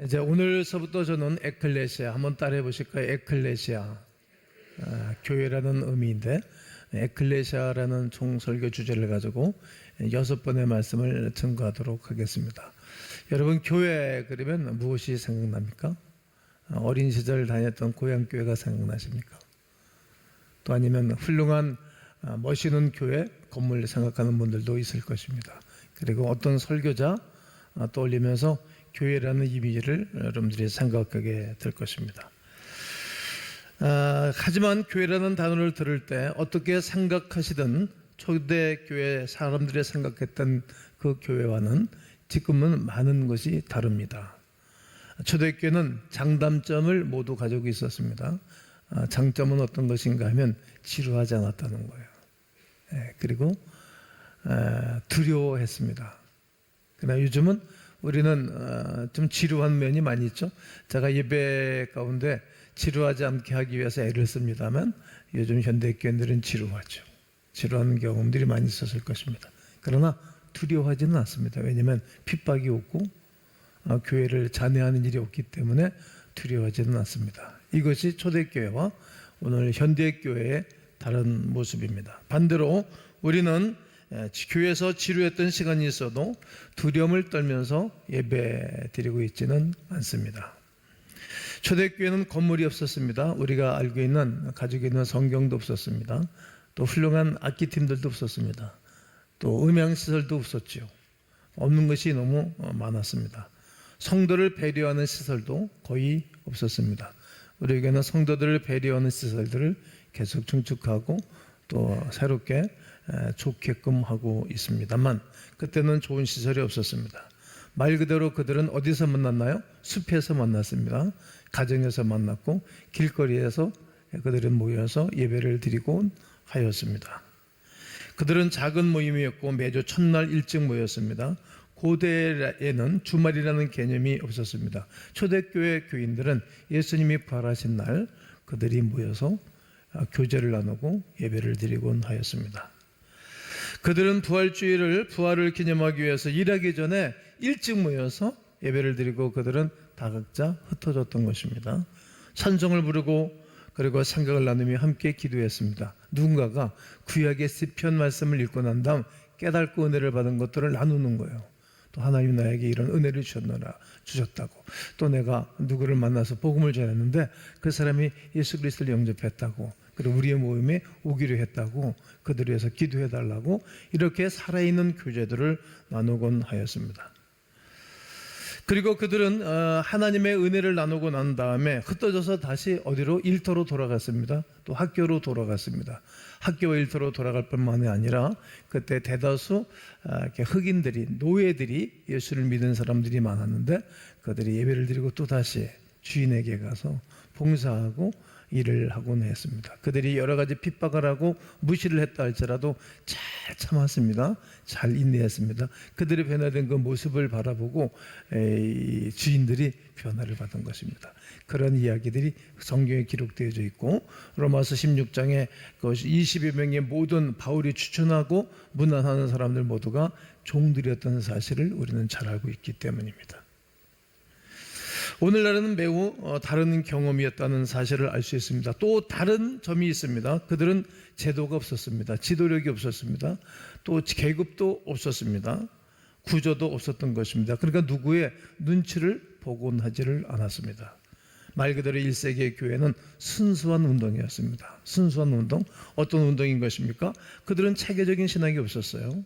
이제 오늘서부터 저는 에클레시아 한번 따라해 보실까요? 에클레시아, 교회라는 의미인데 에클레시아라는 총설교 주제를 가지고 6번의 말씀을 증거하도록 하겠습니다. 여러분, 교회 그러면 무엇이 생각납니까? 어린 시절 다녔던 고향교회가 생각나십니까? 또 아니면 훌륭한 멋있는 교회 건물 생각하는 분들도 있을 것입니다. 그리고 어떤 설교자 떠올리면서 교회라는 이미지를 여러분들이 생각하게 될 것입니다. 하지만 교회라는 단어를 들을 때 어떻게 생각하시든 초대교회 사람들이 생각했던 그 교회와는 지금은 많은 것이 다릅니다. 초대교회는 장단점을 모두 가지고 있었습니다. 장점은 어떤 것인가 하면 지루하지 않았다는 거예요. 그리고 두려워했습니다. 그러나 요즘은 우리는 좀 지루한 면이 많이 있죠. 제가 예배 가운데 지루하지 않게 하기 위해서 애를 씁니다만 요즘 현대교회들은 지루하죠. 지루한 경험들이 많이 있었을 것입니다. 그러나 두려워하지는 않습니다. 왜냐하면 핍박이 없고 교회를 잔해하는 일이 없기 때문에 두려워하지는 않습니다. 이것이 초대교회와 오늘 현대교회의 다른 모습입니다. 반대로 우리는 교회에서 지루했던 시간이 있어도 두려움을 떨면서 예배 드리고 있지는 않습니다. 초대교회는 건물이 없었습니다. 우리가 알고 있는 가지고 있는 성경도 없었습니다. 또 훌륭한 악기팀들도 없었습니다. 또 음향시설도 없었죠. 없는 것이 너무 많았습니다. 성도를 배려하는 시설도 거의 없었습니다. 우리에게는 성도들을 배려하는 시설들을 계속 증축하고 또 새롭게 좋게끔 하고 있습니다만 그때는 좋은 시설이 없었습니다. 말 그대로 그들은 어디서 만났나요? 숲에서 만났습니다. 가정에서 만났고 길거리에서 그들은 모여서 예배를 드리고 하였습니다. 그들은 작은 모임이었고 매주 첫날 일찍 모였습니다. 고대에는 주말이라는 개념이 없었습니다. 초대교회 교인들은 예수님이 부활하신 날 그들이 모여서 교제를 나누고 예배를 드리곤 하였습니다. 그들은 부활을 기념하기 위해서 일하기 전에 일찍 모여서 예배를 드리고 그들은 다 각자 흩어졌던 것입니다. 찬송을 부르고 그리고 생각을 나누며 함께 기도했습니다. 누군가가 구약의 시편 말씀을 읽고 난 다음 깨닫고 은혜를 받은 것들을 나누는 거예요. 또 하나님 나에게 이런 은혜를 주셨다고, 또 내가 누구를 만나서 복음을 전했는데 그 사람이 예수 그리스도를 영접했다고, 그리고 우리의 모임에 오기로 했다고, 그들을 위해서 기도해달라고, 이렇게 살아있는 교제들을 나누곤 하였습니다. 그리고 그들은 하나님의 은혜를 나누고 난 다음에 흩어져서 다시 어디로? 일터로 돌아갔습니다. 또 학교로 돌아갔습니다. 학교와 일터로 돌아갈 뿐만이 아니라 그때 대다수 흑인들이, 노예들이 예수를 믿은 사람들이 많았는데 그들이 예배를 드리고 또 다시 주인에게 가서 봉사하고 일을 하곤 했습니다. 그들이 여러 가지 핍박을 하고 무시를 했다 할지라도 잘 참았습니다. 잘 인내했습니다. 그들의 변화된 그 모습을 바라보고 주인들이 변화를 받은 것입니다. 그런 이야기들이 성경에 기록되어져 있고 로마서 16장에 20여 명의 모든 바울이 추천하고 문안하는 사람들 모두가 종들이었던 사실을 우리는 잘 알고 있기 때문입니다. 오늘날에는 매우 다른 경험이었다는 사실을 알 수 있습니다. 또 다른 점이 있습니다. 그들은 제도가 없었습니다. 지도력이 없었습니다. 또 계급도 없었습니다. 구조도 없었던 것입니다. 그러니까 누구의 눈치를 보곤 하지를 않았습니다. 말 그대로 1세기의 교회는 순수한 운동이었습니다. 순수한 운동? 어떤 운동인 것입니까? 그들은 체계적인 신학이 없었어요.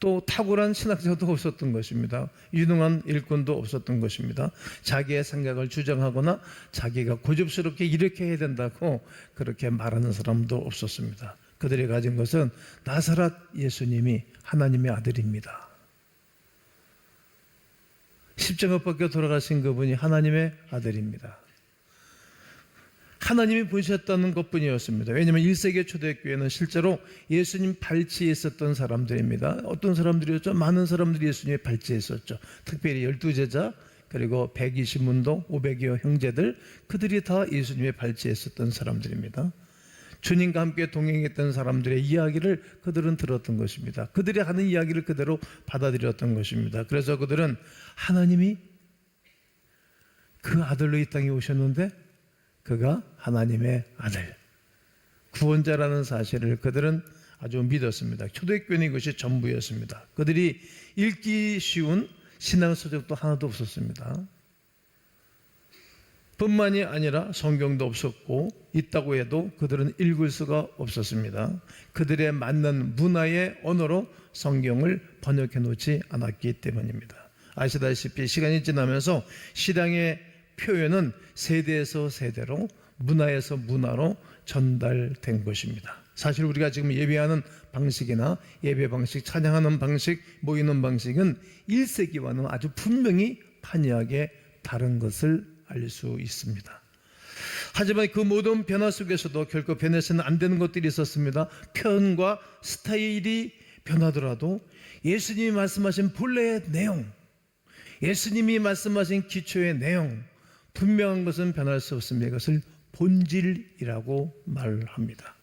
또 탁월한 신학자도 없었던 것입니다. 유능한 일꾼도 없었던 것입니다. 자기의 생각을 주장하거나 자기가 고집스럽게 이렇게 해야 된다고 그렇게 말하는 사람도 없었습니다. 그들이 가진 것은 나사렛 예수님이 하나님의 아들입니다. 십자가 밖에 돌아가신 그분이 하나님의 아들입니다. 하나님이 보셨다는 것뿐이었습니다. 왜냐하면 1세기 초대교회는 실제로 예수님 발치에 있었던 사람들입니다. 어떤 사람들이었죠? 많은 사람들이 예수님의 발치에 있었죠. 특별히 12제자 그리고 120문도 500여 형제들, 그들이 다 예수님의 발치에 있었던 사람들입니다. 주님과 함께 동행했던 사람들의 이야기를 그들은 들었던 것입니다. 그들이 하는 이야기를 그대로 받아들였던 것입니다. 그래서 그들은 하나님이 그 아들로 이 땅에 오셨는데 그가 하나님의 아들, 구원자라는 사실을 그들은 아주 믿었습니다. 초대교회는 이것이 전부였습니다. 그들이 읽기 쉬운 신앙 서적도 하나도 없었습니다. 뿐만이 아니라 성경도 없었고, 있다고 해도 그들은 읽을 수가 없었습니다. 그들의 맞는 문화의 언어로 성경을 번역해 놓지 않았기 때문입니다. 아시다시피 시간이 지나면서 신앙의 표현은 세대에서 세대로, 문화에서 문화로 전달된 것입니다. 사실 우리가 지금 예배하는 방식이나 예배 방식, 찬양하는 방식, 모이는 방식은 1세기와는 아주 분명히 판이하게 다른 것을 알 수 있습니다. 하지만 그 모든 변화 속에서도 결코 변해서는 안 되는 것들이 있었습니다. 표현과 스타일이 변하더라도 예수님이 말씀하신 본래의 내용, 예수님이 말씀하신 기초의 내용, 분명한 것은 변할 수 없습니다. 이것을 본질이라고 말합니다.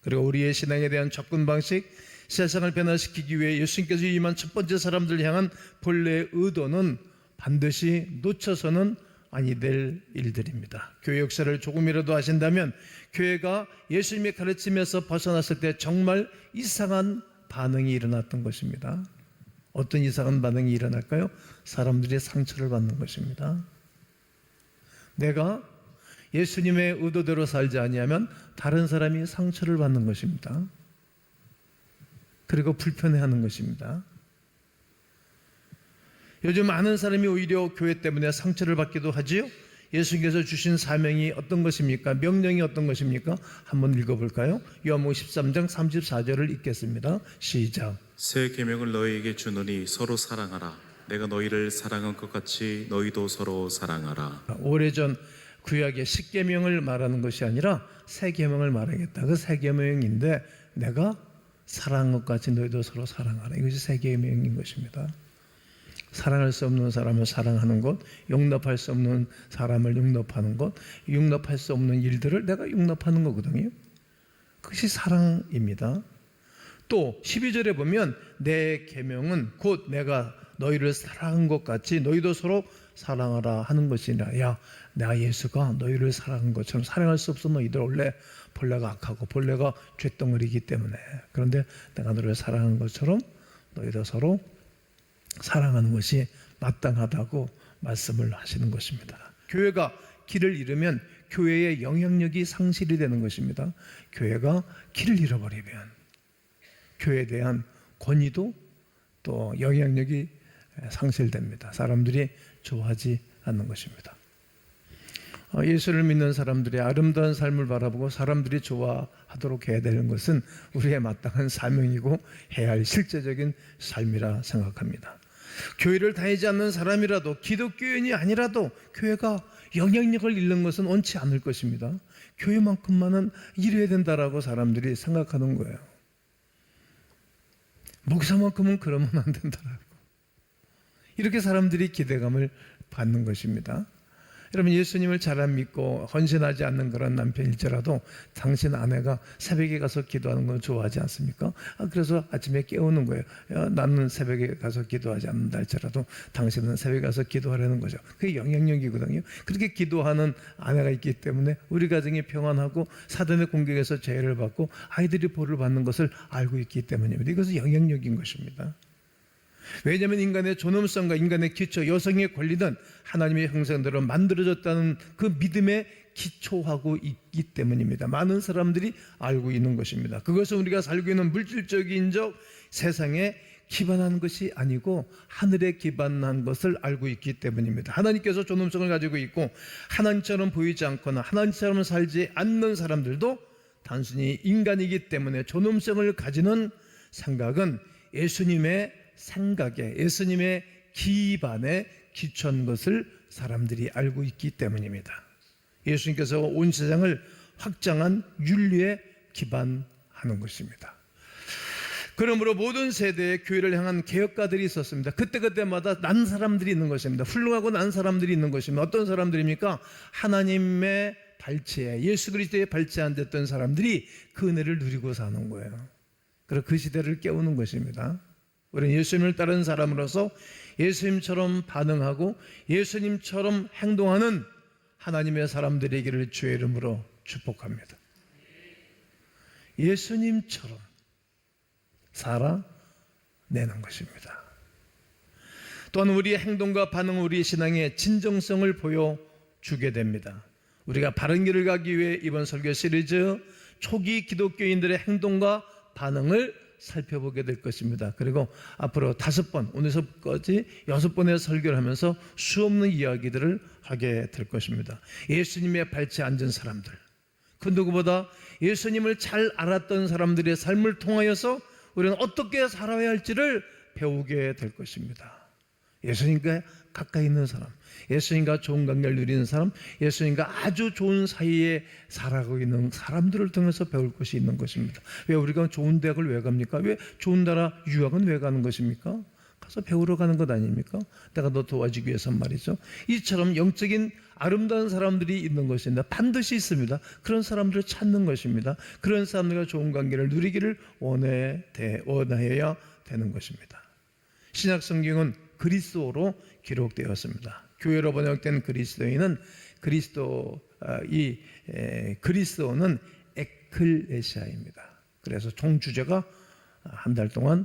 그리고 우리의 신앙에 대한 접근 방식, 세상을 변화시키기 위해 예수님께서 임한 첫 번째 사람들을 향한 본래의 의도는 반드시 놓쳐서는 아니 될 일들입니다. 교회 역사를 조금이라도 아신다면 교회가 예수님의 가르침에서 벗어났을 때 정말 이상한 반응이 일어났던 것입니다. 어떤 이상한 반응이 일어날까요? 사람들이 상처를 받는 것입니다. 내가 예수님의 의도대로 살지 아니하면 다른 사람이 상처를 받는 것입니다. 그리고 불편해하는 것입니다. 요즘 많은 사람이 오히려 교회 때문에 상처를 받기도 하지요. 예수님께서 주신 사명이 어떤 것입니까? 명령이 어떤 것입니까? 한번 읽어볼까요? 요한복음 13장 34절을 읽겠습니다. 시작. 새 계명을 너희에게 주노니 서로 사랑하라. 내가 너희를 사랑한 것 같이 너희도 서로 사랑하라. 오래전 구약의 10계명을 말하는 것이 아니라 새 계명을 말하겠다. 그 새 계명인데 내가 사랑한 것 같이 너희도 서로 사랑하라. 이것이 새 계명인 것입니다. 사랑할 수 없는 사람을 사랑하는 것, 용납할 수 없는 사람을 용납하는 것, 용납할 수 없는 일들을 내가 용납하는 거거든요. 그것이 사랑입니다. 또 12절에 보면 내 계명은 곧 내가 너희를 사랑한 것 같이 너희도 서로 사랑하라 하는 것이니라. 야, 내가 예수가 너희를 사랑한 것처럼 사랑할 수 없어. 너희들 원래 본래가 악하고 본래가 죄덩어리이기 때문에, 그런데 내가 너를 사랑한 것처럼 너희도 서로 사랑하는 것이 마땅하다고 말씀을 하시는 것입니다. 교회가 길을 잃으면 교회의 영향력이 상실이 되는 것입니다. 교회가 길을 잃어버리면 교회에 대한 권위도 또 영향력이 상실됩니다. 사람들이 좋아하지 않는 것입니다. 예수를 믿는 사람들의 아름다운 삶을 바라보고 사람들이 좋아하도록 해야 되는 것은 우리의 마땅한 사명이고 해야 할 실제적인 삶이라 생각합니다. 교회를 다니지 않는 사람이라도, 기독교인이 아니라도 교회가 영향력을 잃는 것은 원치 않을 것입니다. 교회만큼만은 이래야 된다라고 사람들이 생각하는 거예요. 목사만큼은 그러면 안 된다라고, 이렇게 사람들이 기대감을 받는 것입니다. 여러분, 예수님을 잘 안 믿고 헌신하지 않는 그런 남편일지라도 당신 아내가 새벽에 가서 기도하는 걸 좋아하지 않습니까? 그래서 아침에 깨우는 거예요. 야, 나는 새벽에 가서 기도하지 않는다 할지라도 당신은 새벽에 가서 기도하라는 거죠. 그게 영향력이거든요. 그렇게 기도하는 아내가 있기 때문에 우리 가정이 평안하고 사단의 공격에서 제해를 받고 아이들이 복을 받는 것을 알고 있기 때문입니다. 이것은 영향력인 것입니다. 왜냐하면 인간의 존엄성과 인간의 기초, 여성의 권리는 하나님의 형상대로 만들어졌다는 그 믿음에 기초하고 있기 때문입니다. 많은 사람들이 알고 있는 것입니다. 그것은 우리가 살고 있는 물질적인적 세상에 기반한 것이 아니고 하늘에 기반한 것을 알고 있기 때문입니다. 하나님께서 존엄성을 가지고 있고 하나님처럼 보이지 않거나 하나님처럼 살지 않는 사람들도 단순히 인간이기 때문에 존엄성을 가지는 생각은 예수님의 생각에, 예수님의 기반에 기초한 것을 사람들이 알고 있기 때문입니다. 예수님께서 온 세상을 확장한 윤리에 기반하는 것입니다. 그러므로 모든 세대에 교회를 향한 개혁가들이 있었습니다. 그때그때마다 난 사람들이 있는 것입니다. 훌륭하고 난 사람들이 있는 것입니다. 어떤 사람들입니까? 하나님의 발치에, 예수 그리스도의 발치에 앉았던 사람들이 그 은혜를 누리고 사는 거예요. 그리고 그 시대를 깨우는 것입니다. 우리는 예수님을 따르는 사람으로서 예수님처럼 반응하고 예수님처럼 행동하는 하나님의 사람들이기를 주의 이름으로 축복합니다. 예수님처럼 살아내는 것입니다. 또한 우리의 행동과 반응은 우리의 신앙의 진정성을 보여주게 됩니다. 우리가 바른 길을 가기 위해 이번 설교 시리즈 초기 기독교인들의 행동과 반응을 살펴보게 될 것입니다. 그리고 앞으로 5번, 오늘서까지 6번의 설교를 하면서 수없는 이야기들을 하게 될 것입니다. 예수님의 발치에 앉은 사람들, 그 누구보다 예수님을 잘 알았던 사람들의 삶을 통하여서 우리는 어떻게 살아야 할지를 배우게 될 것입니다. 예수님과 가까이 있는 사람, 예수님과 좋은 관계를 누리는 사람, 예수님과 아주 좋은 사이에 살아가고 있는 사람들을 통해서 배울 것이 있는 것입니다. 왜 우리가 좋은 대학을 왜 갑니까? 왜 좋은 나라 유학은 왜 가는 것입니까? 가서 배우러 가는 것 아닙니까? 내가 너 도와주기 위해서 말이죠. 이처럼 영적인 아름다운 사람들이 있는 것입니다. 반드시 있습니다. 그런 사람들을 찾는 것입니다. 그런 사람들과 좋은 관계를 누리기를 원하여야 되는 것입니다. 신약 성경은 그리스도로 기록되었습니다. 교회로 번역된 그리스도인은 그리스도는 에클레시아입니다. 그래서 총 주제가 한 달 동안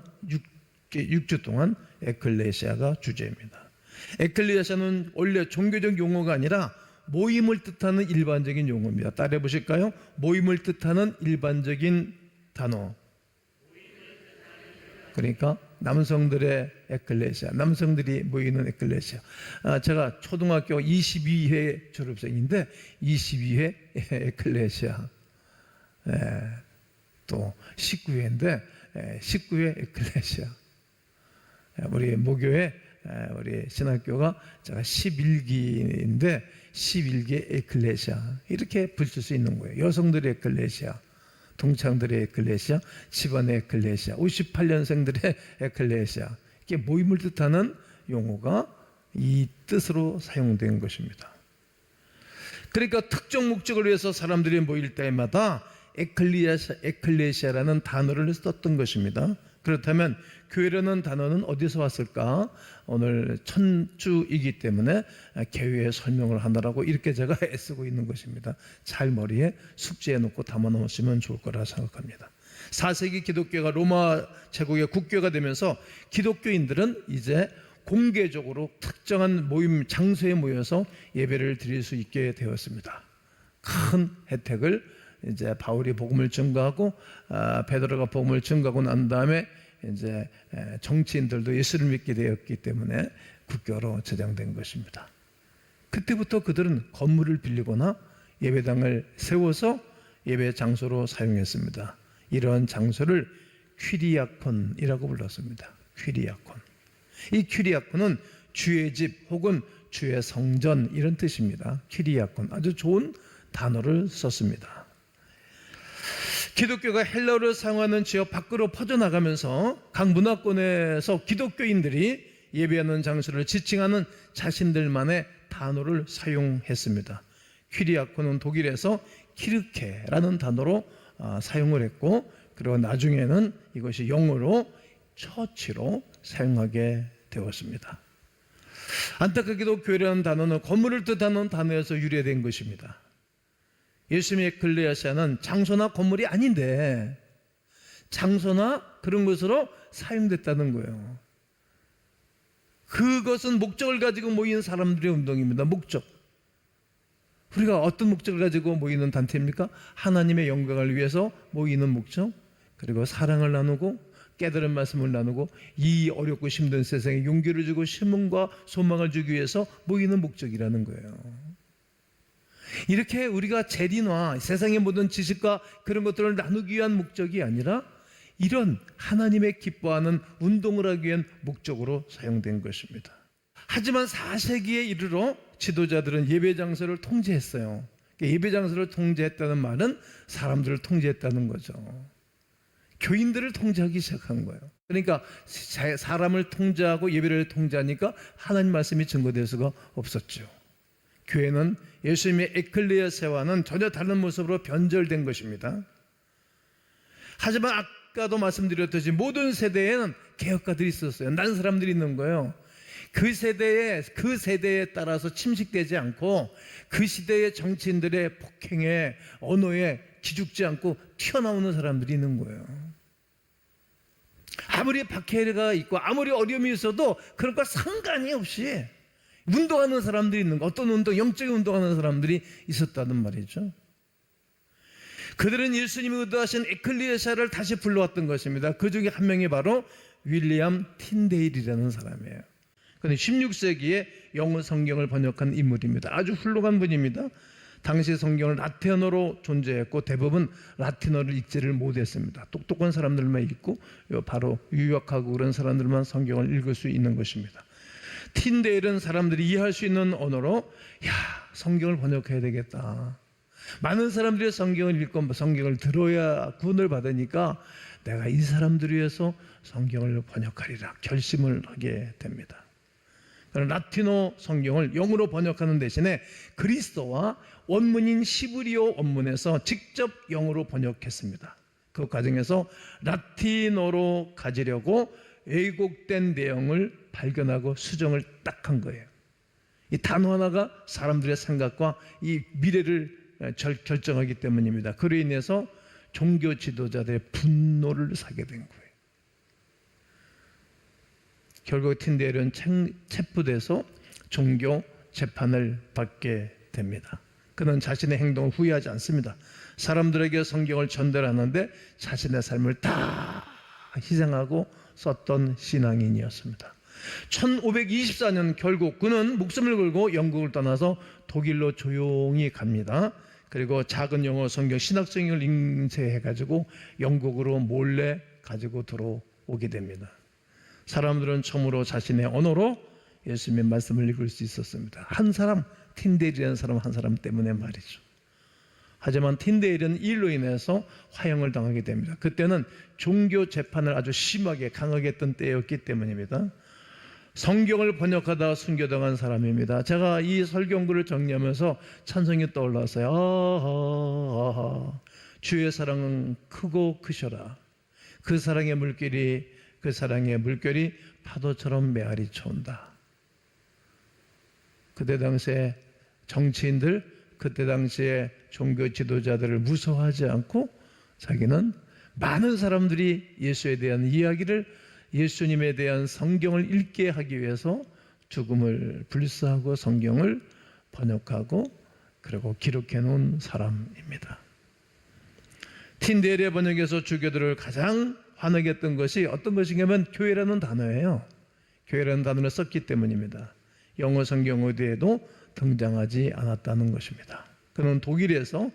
6주 동안 에클레시아가 주제입니다. 에클레시아는 원래 종교적 용어가 아니라 모임을 뜻하는 일반적인 용어입니다. 따라해 보실까요? 모임을 뜻하는 일반적인 단어. 그러니까 남성들의 에클레시아, 남성들이 모이는 에클레시아. 제가 초등학교 22회 졸업생인데 22회 에클레시아, 또 19회인데 19회 에클레시아. 우리 모교회, 우리 신학교가 제가 11기인데 11기 에클레시아 이렇게 붙일 수 있는 거예요. 여성들의 에클레시아, 동창들의 에클레시아, 집안의 에클레시아, 58년생들의 에클레시아. 이게 모임을 뜻하는 용어가 이 뜻으로 사용된 것입니다. 그러니까 특정 목적을 위해서 사람들이 모일 때마다 에클레시아라는 단어를 썼던 것입니다. 그렇다면 교회라는 단어는 어디서 왔을까? 오늘 천주이기 때문에 개요의 설명을 하느라고 이렇게 제가 애쓰고 있는 것입니다. 잘 머리에 숙지해 놓고 담아 놓으시면 좋을 거라 생각합니다. 4세기 기독교가 로마 제국의 국교가 되면서 기독교인들은 이제 공개적으로 특정한 모임 장소에 모여서 예배를 드릴 수 있게 되었습니다. 큰 혜택을 이제 바울이 복음을 증거하고 베드로가 복음을 증거하고 난 다음에 이제 정치인들도 예수를 믿게 되었기 때문에 국교로 제정된 것입니다. 그때부터 그들은 건물을 빌리거나 예배당을 세워서 예배 장소로 사용했습니다. 이러한 장소를 퀴리아콘이라고 불렀습니다. 퀴리아콘. 이 퀴리아콘은 주의 집 혹은 주의 성전 이런 뜻입니다. 퀴리아콘. 아주 좋은 단어를 썼습니다. 기독교가 헬라어를 사용하는 지역 밖으로 퍼져나가면서 각 문화권에서 기독교인들이 예배하는 장소를 지칭하는 자신들만의 단어를 사용했습니다. 퀴리아콘은 독일에서 키르케라는 단어로 사용을 했고, 그리고 나중에는 이것이 영어로 처치로 사용하게 되었습니다. 안타깝게도 교회라는 단어는 건물을 뜻하는 단어에서 유래된 것입니다. 예수님의 에클레시아는 장소나 건물이 아닌데 장소나 그런 것으로 사용됐다는 거예요. 그것은 목적을 가지고 모이는 사람들의 운동입니다. 목적. 우리가 어떤 목적을 가지고 모이는 단체입니까? 하나님의 영광을 위해서 모이는 목적, 그리고 사랑을 나누고 깨달은 말씀을 나누고 이 어렵고 힘든 세상에 용기를 주고 신문과 소망을 주기 위해서 모이는 목적이라는 거예요. 이렇게 우리가 재리나 세상의 모든 지식과 그런 것들을 나누기 위한 목적이 아니라 이런 하나님의 기뻐하는 운동을 하기 위한 목적으로 사용된 것입니다. 하지만 4세기에 이르러 지도자들은 예배 장소를 통제했어요. 예배 장소를 통제했다는 말은 사람들을 통제했다는 거죠. 교인들을 통제하기 시작한 거예요. 그러니까 사람을 통제하고 예배를 통제하니까 하나님 말씀이 증거될 수가 없었죠. 교회는 예수님의 에클레시아와는 전혀 다른 모습으로 변절된 것입니다. 하지만 아까도 말씀드렸듯이 모든 세대에는 개혁가들이 있었어요. 난 사람들이 있는 거예요. 그 세대에 따라서 침식되지 않고 그 시대의 정치인들의 폭행에 언어에 기죽지 않고 튀어나오는 사람들이 있는 거예요. 아무리 박해가 있고 아무리 어려움이 있어도 그런 거 상관이 없이 운동하는 사람들이 있는 거, 어떤 운동, 영적인 운동하는 사람들이 있었다는 말이죠. 그들은 예수님이 의도하신 에클레시아를 다시 불러왔던 것입니다. 그 중에 한 명이 바로 윌리엄 틴데일이라는 사람이에요. 그런데 16세기에 영어 성경을 번역한 인물입니다. 아주 훌륭한 분입니다. 당시 성경은 라틴어로 존재했고 대부분 라틴어를 읽지를 못했습니다. 똑똑한 사람들만 읽고 바로 유학하고 그런 사람들만 성경을 읽을 수 있는 것입니다. 틴데일은 사람들이 이해할 수 있는 언어로 성경을 번역해야 되겠다. 많은 사람들이 성경을 읽고 성경을 들어야 구원을 받으니까 내가 이 사람들을 위해서 성경을 번역하리라 결심을 하게 됩니다. 라틴어 성경을 영어로 번역하는 대신에 그리스어와 원문인 시브리어 원문에서 직접 영어로 번역했습니다. 그 과정에서 라틴어로 가지려고 왜곡된 내용을 발견하고 수정을 딱 한 거예요. 이 단어 하나가 사람들의 생각과 이 미래를 결정하기 때문입니다. 그로 인해서 종교 지도자들의 분노를 사게 된 거예요. 결국 틴데일은 체포돼서 종교 재판을 받게 됩니다. 그는 자신의 행동을 후회하지 않습니다. 사람들에게 성경을 전달하는데 자신의 삶을 다 희생하고 썼던 신앙인이었습니다. 1524년 결국 그는 목숨을 걸고 영국을 떠나서 독일로 조용히 갑니다. 그리고 작은 영어 성경 신학성경을 인쇄해가지고 영국으로 몰래 가지고 들어오게 됩니다. 사람들은 처음으로 자신의 언어로 예수님의 말씀을 읽을 수 있었습니다. 한 사람, 틴데일이라는 사람 한 사람 때문에 말이죠. 하지만 틴데일은 이 일로 인해서 화형을 당하게 됩니다. 그때는 종교 재판을 아주 심하게 강하게 했던 때였기 때문입니다. 성경을 번역하다가 순교당한 사람입니다. 제가 이 설교문을 정리하면서 찬송이 떠올랐어요. 주의 사랑은 크고 크셔라. 그 사랑의 물결이 파도처럼 메아리 쳐온다. 그때 당시에 정치인들, 그때 당시에 종교 지도자들을 무서워하지 않고 자기는 많은 사람들이 예수에 대한 이야기를, 예수님에 대한 성경을 읽게 하기 위해서 죽음을 불사하고 성경을 번역하고 그리고 기록해 놓은 사람입니다. 틴데일의 번역에서 주교들을 가장 화나게 했던 것이 어떤 것이냐면 교회라는 단어예요. 교회라는 단어를 썼기 때문입니다. 영어 성경 어디에도 등장하지 않았다는 것입니다. 그는 독일어에서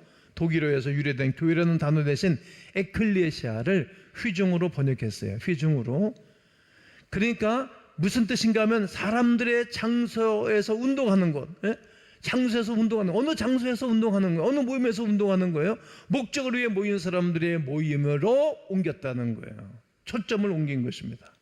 유래된 교회라는 단어 대신 에클레시아를 휘중으로 번역했어요. 휘중으로. 그러니까 무슨 뜻인가 하면 사람들의 장소에서 운동하는 것, 장소에서 운동하는, 어느 장소에서 운동하는 거예요. 어느 모임에서 운동하는 거예요. 목적을 위해 모인 사람들의 모임으로 옮겼다는 거예요. 초점을 옮긴 것입니다.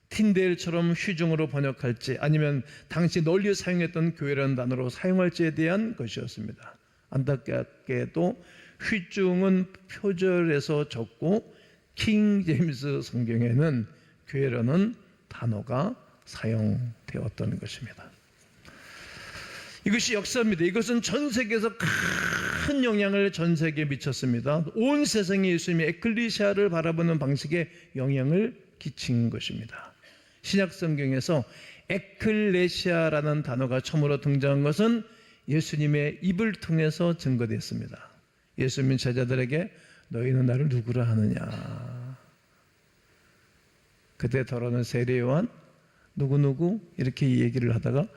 틴데일처럼 휘중으로 번역할지 아니면 당시 널리 사용했던 교회라는 단어로 사용할지에 대한 것이었습니다. 안타깝게도 휘중은 표절에서 적고 킹 제임스 성경에는 교회라는 단어가 사용되었던 것입니다. 이것이 역사입니다. 이것은 전 세계에서 큰 영향을 전 세계에 미쳤습니다. 온 세상이 예수님의 에클레시아를 바라보는 방식에 영향을 끼친 것입니다. 신약 성경에서 에클레시아라는 단어가 처음으로 등장한 것은 예수님의 입을 통해서 증거됐습니다. 예수님 제자들에게 너희는 나를 누구라 하느냐. 그때 더러는 세례요한 누구누구 이렇게 얘기를 하다가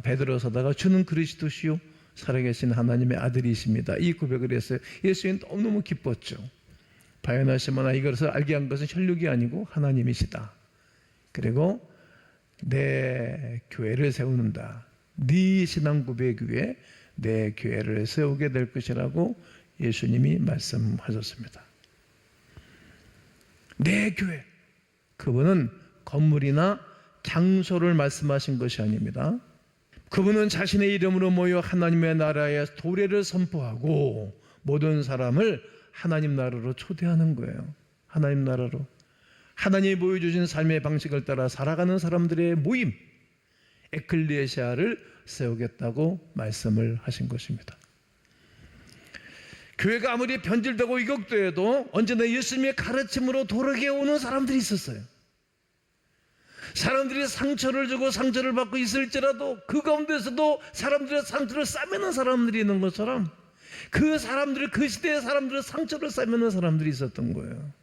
베드로 서다가 주는 그리스도시요 살아계신 하나님의 아들이십니다. 이 고백을 했어요. 예수님 너무너무 기뻤죠. 바요나시모나 이것을 알게 한 것은 혈육이 아니고 하나님이시다. 그리고 내 교회를 세우는다. 네 신앙 고백 위에 내 교회를 세우게 될 것이라고 예수님이 말씀하셨습니다. 내 교회. 그분은 건물이나 장소를 말씀하신 것이 아닙니다. 그분은 자신의 이름으로 모여 하나님의 나라의 도래를 선포하고 모든 사람을 하나님 나라로 초대하는 거예요. 하나님 나라로 하나님이 보여주신 삶의 방식을 따라 살아가는 사람들의 모임, 에클레시아를 세우겠다고 말씀을 하신 것입니다. 교회가 아무리 변질되고 이격되어도 언제나 예수님의 가르침으로 돌아게 오는 사람들이 있었어요. 사람들이 상처를 주고 상처를 받고 있을지라도 그 가운데서도 사람들의 상처를 싸매는 사람들이 있는 것처럼 그 시대의 사람들의 상처를 싸매는 사람들이 있었던 거예요.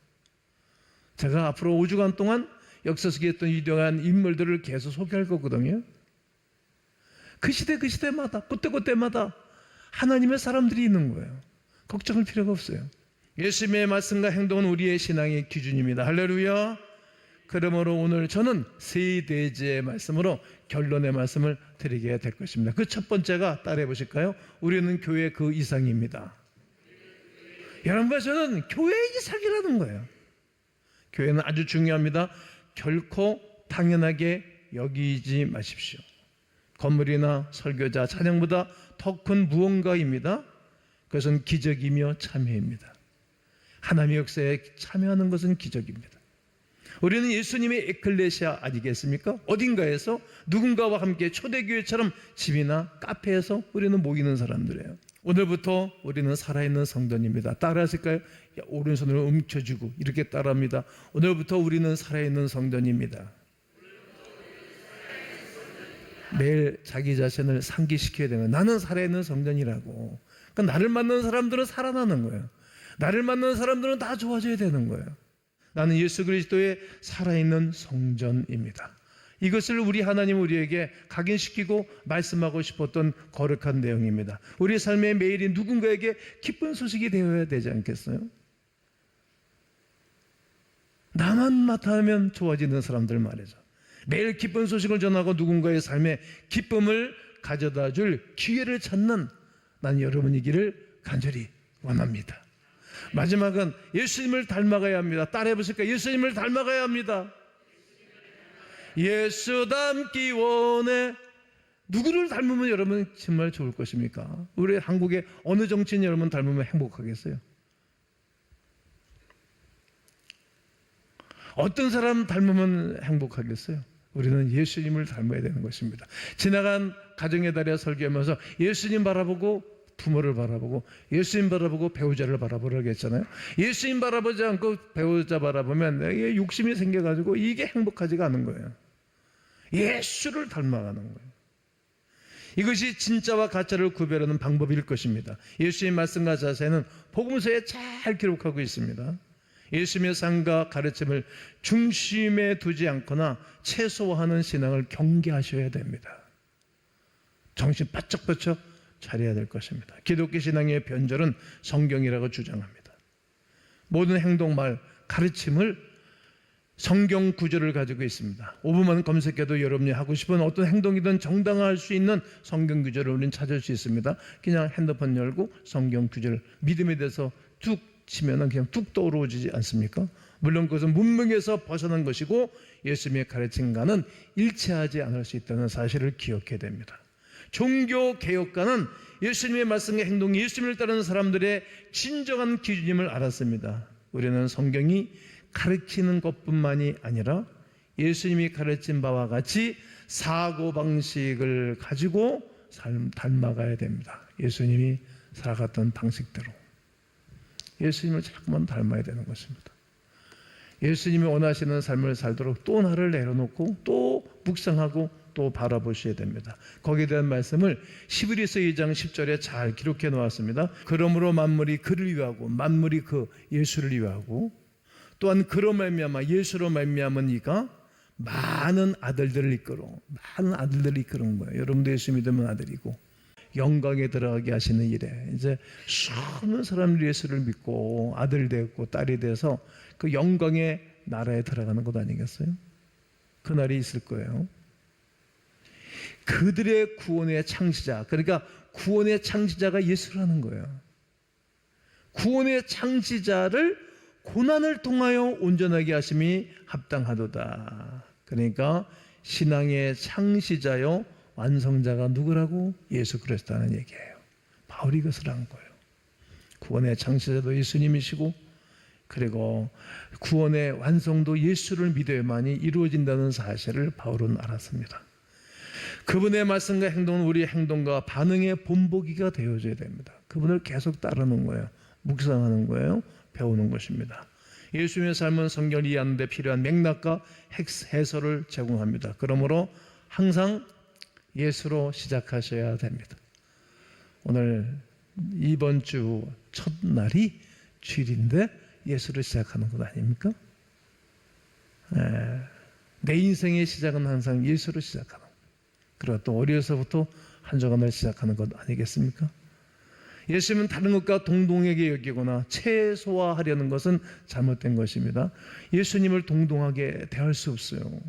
제가 앞으로 5주간 동안 역사 속에 있던 위대한 인물들을 계속 소개할 거거든요. 그 시대마다 그때마다 하나님의 사람들이 있는 거예요. 걱정할 필요가 없어요. 예수님의 말씀과 행동은 우리의 신앙의 기준입니다. 할렐루야. 그러므로 오늘 저는 세 대지의 말씀으로 결론의 말씀을 드리게 될 것입니다. 그 첫 번째가 따라해 보실까요? 우리는 교회 그 이상입니다. 여러분과 저는 교회의 이상이라는 거예요. 교회는 아주 중요합니다. 결코 당연하게 여기지 마십시오. 건물이나 설교자, 찬양보다 더 큰 무언가입니다. 그것은 기적이며 참여입니다. 하나님의 역사에 참여하는 것은 기적입니다. 우리는 예수님의 에클레시아 아니겠습니까? 어딘가에서 누군가와 함께 초대교회처럼 집이나 카페에서 우리는 모이는 사람들이에요. 오늘부터 우리는 살아있는 성전입니다. 따라하실까요? 오른손으로 움켜쥐고 이렇게 따라합니다. 오늘부터 우리는 살아있는 성전입니다. 매일 자기 자신을 상기시켜야 되는, 나는 살아있는 성전이라고. 그러니까 나를 만나는 사람들은 살아나는 거예요. 나를 만나는 사람들은 다 좋아져야 되는 거예요. 나는 예수 그리스도의 살아있는 성전입니다. 이것을 우리 하나님 우리에게 각인시키고 말씀하고 싶었던 거룩한 내용입니다. 우리 삶의 매일이 누군가에게 기쁜 소식이 되어야 되지 않겠어요? 나만 맡아하면 좋아지는 사람들 말이죠. 매일 기쁜 소식을 전하고 누군가의 삶에 기쁨을 가져다 줄 기회를 찾는 난 여러분이기를 간절히 원합니다. 마지막은 예수님을 닮아가야 합니다. 따라해 보실까요? 예수님을 닮아가야 합니다. 예수 닮기 원해. 누구를 닮으면 여러분 정말 좋을 것입니까? 우리 한국의 어느 정치인 여러분 닮으면 행복하겠어요? 어떤 사람 닮으면 행복하겠어요? 우리는 예수님을 닮아야 되는 것입니다. 지나간 가정의 달에 설교하면서 예수님 바라보고 부모를 바라보고 예수님 바라보고 배우자를 바라보라고 했잖아요. 예수님 바라보지 않고 배우자 바라보면 내게 욕심이 생겨가지고 이게 행복하지가 않은 거예요. 예수를 닮아가는 거예요. 이것이 진짜와 가짜를 구별하는 방법일 것입니다. 예수의 말씀과 자세는 복음서에 잘 기록하고 있습니다. 예수님의 삶과 가르침을 중심에 두지 않거나 최소화하는 신앙을 경계하셔야 됩니다. 정신 바짝바짝 차려야 될 것입니다. 기독교 신앙의 변절은 성경이라고 주장합니다. 모든 행동, 말, 가르침을 성경 구절을 가지고 있습니다. 5분만 검색해도 여러분이 하고 싶은 어떤 행동이든 정당화할 수 있는 성경 구절을 우리는 찾을 수 있습니다. 그냥 핸드폰 열고 성경 구절 믿음에 대해서 툭 치면은 그냥 뚝 떠오르지 않습니까? 물론 그것은 문명에서 벗어난 것이고 예수님의 가르침과는 일치하지 않을 수 있다는 사실을 기억해야 됩니다. 종교 개혁가는 예수님의 말씀과 행동, 예수님을 따르는 사람들의 진정한 기준임을 알았습니다. 우리는 성경이 가르치는 것뿐만이 아니라 예수님이 가르친 바와 같이 사고방식을 가지고 닮아가야 됩니다. 예수님이 살아갔던 방식대로 예수님을 자꾸만 닮아야 되는 것입니다. 예수님이 원하시는 삶을 살도록 또 나를 내려놓고 또 묵상하고 또 바라보셔야 됩니다. 거기에 대한 말씀을 히브리서 2장 10절에 잘 기록해 놓았습니다. 그러므로 만물이 그를 위하고 만물이 그 예수를 위하고 또한 그로 말미암아 예수로 말미암은 이가 많은 아들들을 이끄는 거예요. 여러분도 예수 믿으면 아들이고 영광에 들어가게 하시는 일에 이제 수많은 사람들이 예수를 믿고 아들 되었고 딸이 돼서 그 영광의 나라에 들어가는 것 아니겠어요? 그날이 있을 거예요. 그들의 구원의 창시자, 그러니까 구원의 창시자가 예수라는 거예요. 구원의 창시자를 고난을 통하여 온전하게 하심이 합당하도다. 그러니까 신앙의 창시자요 완성자가 누구라고? 예수 그리스도라는 얘기예요. 바울이 그것을 한 거예요. 구원의 창시자도 예수님이시고 그리고 구원의 완성도 예수를 믿어야만이 이루어진다는 사실을 바울은 알았습니다. 그분의 말씀과 행동은 우리의 행동과 반응의 본보기가 되어져야 됩니다. 그분을 계속 따르는 거예요. 묵상하는 거예요. 배우는 것입니다. 예수님의 삶은 성경을 이해하는 데 필요한 맥락과 해설을 제공합니다. 그러므로 항상 예수로 시작하셔야 됩니다. 오늘 이번 주 첫날이 주일인데 예수로 시작하는 것 아닙니까? 내 인생의 시작은 항상 예수로 시작하는 것. 그리고 또 어려서부터 한 주간을 시작하는 것 아니겠습니까? 예수님은 다른 것과 동등하게 여기거나 최소화하려는 것은 잘못된 것입니다. 예수님을 동등하게 대할 수 없어요.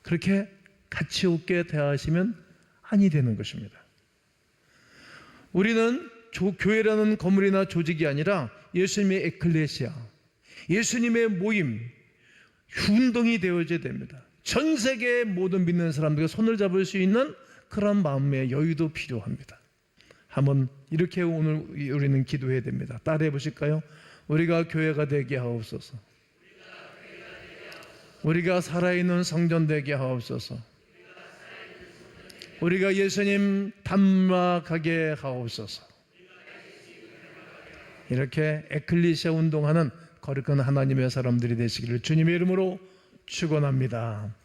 그렇게 가치 없게 대하시면 아니 되는 것입니다. 우리는 교회라는 건물이나 조직이 아니라 예수님의 에클레시아, 예수님의 모임, 운동이 되어져야 됩니다. 전 세계의 모든 믿는 사람들과 손을 잡을 수 있는 그런 마음의 여유도 필요합니다. 한번 이렇게 오늘 우리는 기도해야 됩니다. 따라해 보실까요? 우리가 교회가 되게 하옵소서. 우리가 살아있는 성전 되게 하옵소서. 우리가 예수님 닮아가게 하옵소서. 이렇게 에클레시아 운동하는 거룩한 하나님의 사람들이 되시기를 주님의 이름으로 축원합니다.